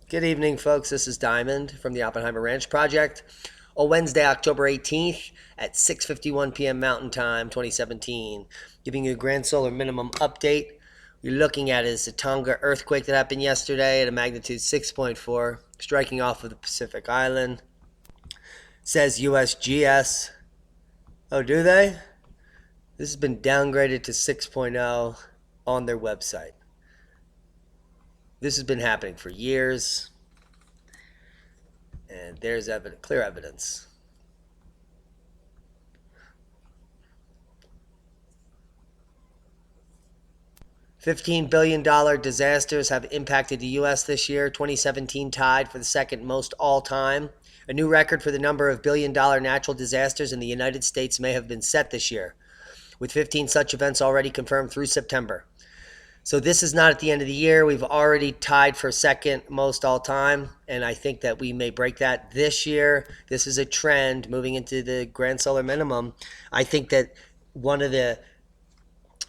Good evening, folks. This is Diamond from the Oppenheimer Ranch Project. On Wednesday, October 18th at 6:51 p.m. Mountain Time, 2017, giving you a grand solar minimum update. What you're looking at is a Tonga earthquake that happened yesterday at a magnitude 6.4, striking off of the Pacific Island. It says US GS. Oh, do they? This has been downgraded to 6.0 on their website. This has been happening for years. And there's clear evidence. $15 billion disasters have impacted the U.S. this year. 2017 tied for the second most all time. A new record for the number of billion-dollar natural disasters in the United States may have been set this year, with 15 such events already confirmed through September. So this is not at the end of the year. We've already tied for second most all time, and I think that we may break that this year. This is a trend moving into the grand solar minimum. I think that one of the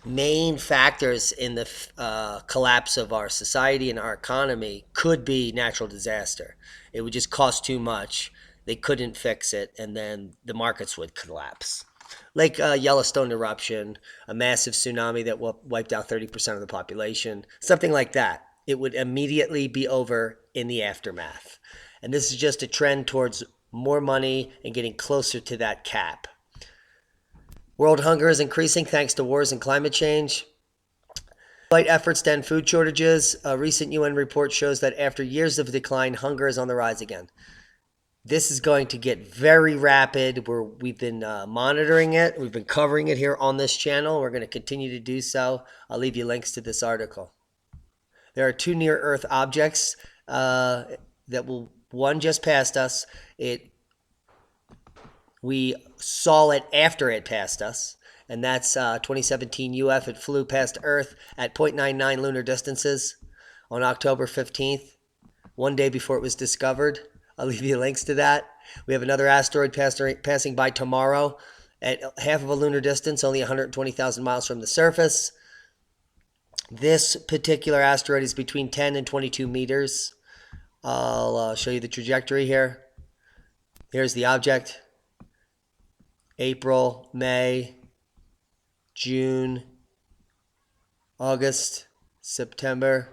main factors in the collapse of our society and our economy could be natural disaster. It would just cost too much. They couldn't fix it, and then the markets would collapse. Like a Yellowstone eruption, a massive tsunami that wiped out 30% of the population, something like that. It would immediately be over in the aftermath. And this is just a trend towards more money and getting closer to that cap. World hunger is increasing thanks to wars and climate change. Despite efforts to end food shortages, a recent UN report shows that after years of decline, hunger is on the rise again. This is going to get very rapid. We've been monitoring it. We've been covering it here on this channel. We're going to continue to do so. I'll leave you links to this article. There are two near-Earth objects one just passed us. We saw it after it passed us, and that's 2017 UF. It flew past Earth at 0.99 lunar distances on October 15th, one day before it was discovered. I'll leave you links to that. We have another asteroid passing by tomorrow at half of a lunar distance, only 120,000 miles from the surface. This particular asteroid is between 10 and 22 meters. I'll show you the trajectory here. Here's the object. April, May, June, August, September,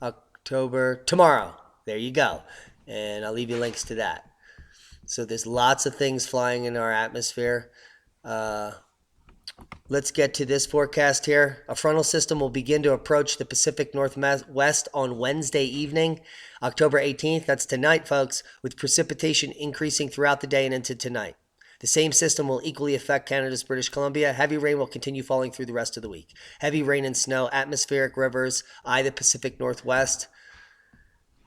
October, tomorrow. There you go. And I'll leave you links to that. So there's lots of things flying in our atmosphere. Let's get to this forecast here. A frontal system will begin to approach the Pacific Northwest on Wednesday evening, October 18th. That's tonight, folks, with precipitation increasing throughout the day and into tonight. The same system will equally affect Canada's British Columbia. Heavy rain will continue falling through the rest of the week. Heavy rain and snow, atmospheric rivers, the Pacific Northwest.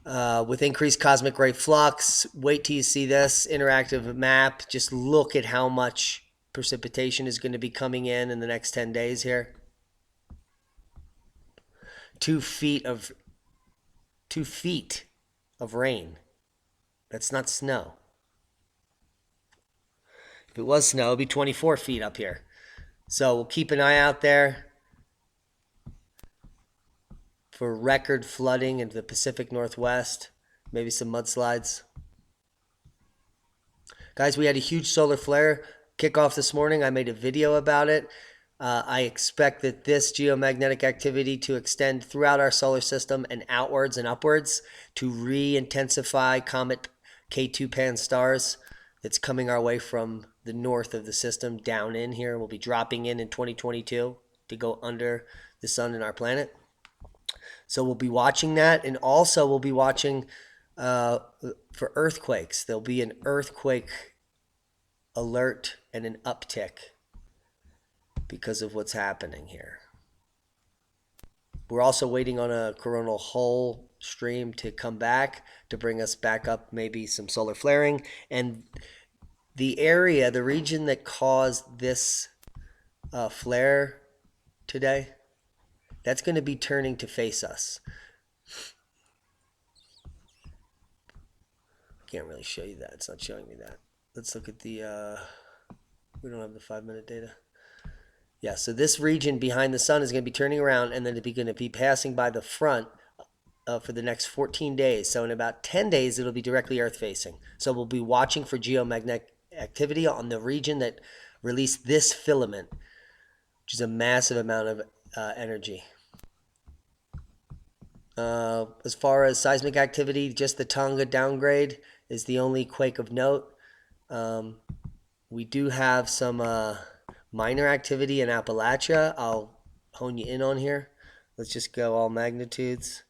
With increased cosmic ray flux. Wait till you see this interactive map. Just look at how much precipitation is going to be coming in the next 10 days here. 2 feet of rain. That's not snow. If it was snow, it'd be 24 feet up here. So we'll keep an eye out there for record flooding into the Pacific Northwest, maybe some mudslides. Guys, we had a huge solar flare kickoff this morning. I made a video about it. I expect that this geomagnetic activity to extend throughout our solar system and outwards and upwards to re-intensify Comet K2 Pan-STARRS that's coming our way from the north of the system down in here. We'll be dropping in 2022 to go under the sun and our planet. So we'll be watching that, and also we'll be watching for earthquakes. There'll be an earthquake alert and an uptick because of what's happening here. We're also waiting on a coronal hole stream to come back to bring us back up, maybe some solar flaring. And the region that caused this flare today, that's going to be turning to face us. Can't really show you that. It's not showing me that. Let's look at the, we don't have the 5-minute data. Yeah, so this region behind the sun is going to be turning around, and then it's going to be passing by the front for the next 14 days. So in about 10 days, it'll be directly Earth facing. So we'll be watching for geomagnetic activity on the region that released this filament, which is a massive amount of energy. As far as seismic activity, just the Tonga downgrade is the only quake of note. We do have some minor activity in Appalachia. I'll hone you in on here. Let's just go all magnitudes.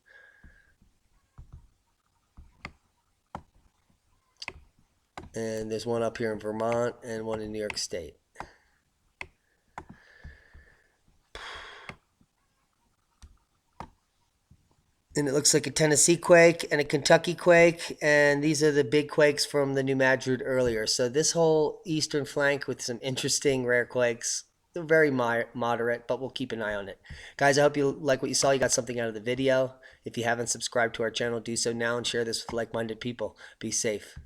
And there's one up here in Vermont and one in New York State. And it looks like a Tennessee quake and a Kentucky quake, and these are the big quakes from the New Madrid earlier. So this whole eastern flank with some interesting rare quakes. They're very moderate, but we'll keep an eye on it. Guys, I hope you like what you saw. You got something out of the video. If you haven't subscribed to our channel, do so now and share this with like-minded people. Be safe.